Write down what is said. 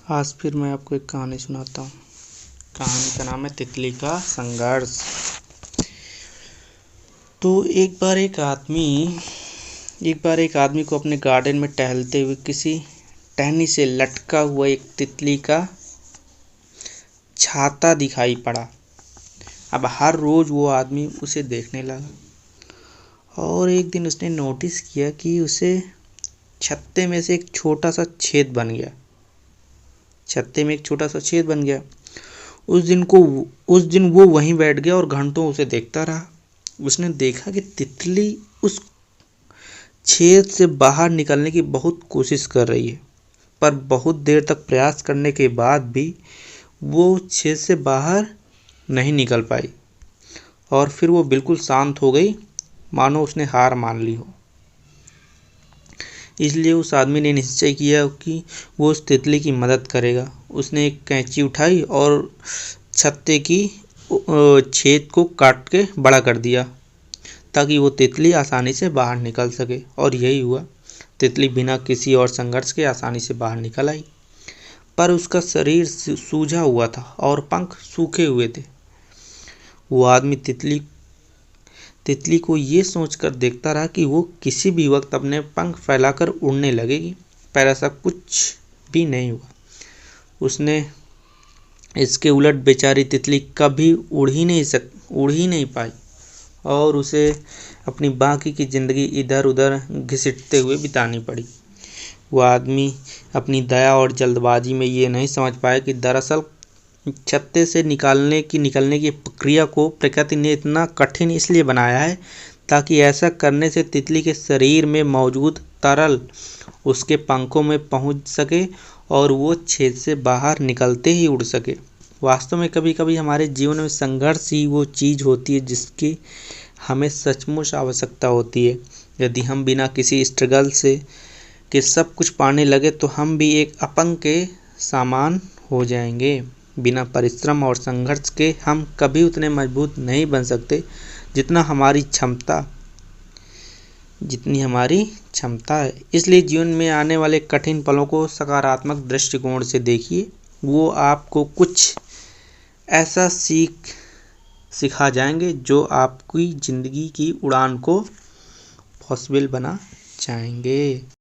आज फिर मैं आपको एक कहानी सुनाता हूँ। कहानी का नाम है तितली का संघर्ष। तो एक बार एक आदमी को अपने गार्डन में टहलते हुए किसी टहनी से लटका हुआ एक तितली का छाता दिखाई पड़ा। अब हर रोज वो आदमी उसे देखने लगा और एक दिन उसने नोटिस किया कि उसे छत्ते में से एक छोटा सा छेद बन गया। उस दिन वो वहीं बैठ गया और घंटों उसे देखता रहा। उसने देखा कि तितली उस छेद से बाहर निकलने की बहुत कोशिश कर रही है, पर बहुत देर तक प्रयास करने के बाद भी वो छेद से बाहर नहीं निकल पाई और फिर वो बिल्कुल शांत हो गई, मानो उसने हार मान ली हो। इसलिए उस आदमी ने निश्चय किया कि वो उस तितली की मदद करेगा। उसने एक कैंची उठाई और छत्ते की छेद को काट के बड़ा कर दिया ताकि वो तितली आसानी से बाहर निकल सके, और यही हुआ। तितली बिना किसी और संघर्ष के आसानी से बाहर निकल आई, पर उसका शरीर सूजा हुआ था और पंख सूखे हुए थे। वो आदमी तितली को ये सोचकर देखता रहा कि वो किसी भी वक्त अपने पंख फैलाकर उड़ने लगेगी, पर ऐसा कुछ भी नहीं हुआ। उसने इसके उलट बेचारी तितली कभी उड़ ही नहीं पाई और उसे अपनी बाकी की जिंदगी इधर उधर घसीटते हुए बितानी पड़ी। वो आदमी अपनी दया और जल्दबाजी में ये नहीं समझ पाया कि दरअसल छत्ते से निकलने की प्रक्रिया को प्रकृति ने इतना कठिन इसलिए बनाया है ताकि ऐसा करने से तितली के शरीर में मौजूद तरल उसके पंखों में पहुंच सके और वो छेद से बाहर निकलते ही उड़ सके। वास्तव में कभी कभी हमारे जीवन में संघर्ष ही वो चीज़ होती है जिसकी हमें सचमुच आवश्यकता होती है। यदि हम बिना किसी स्ट्रगल के सब कुछ पाने लगे तो हम भी एक अपंग के समान हो जाएंगे। बिना परिश्रम और संघर्ष के हम कभी उतने मजबूत नहीं बन सकते जितनी हमारी क्षमता है। इसलिए जीवन में आने वाले कठिन पलों को सकारात्मक दृष्टिकोण से देखिए। वो आपको कुछ ऐसा सिखा जाएंगे जो आपकी ज़िंदगी की उड़ान को पॉसिबल बना जाएंगे।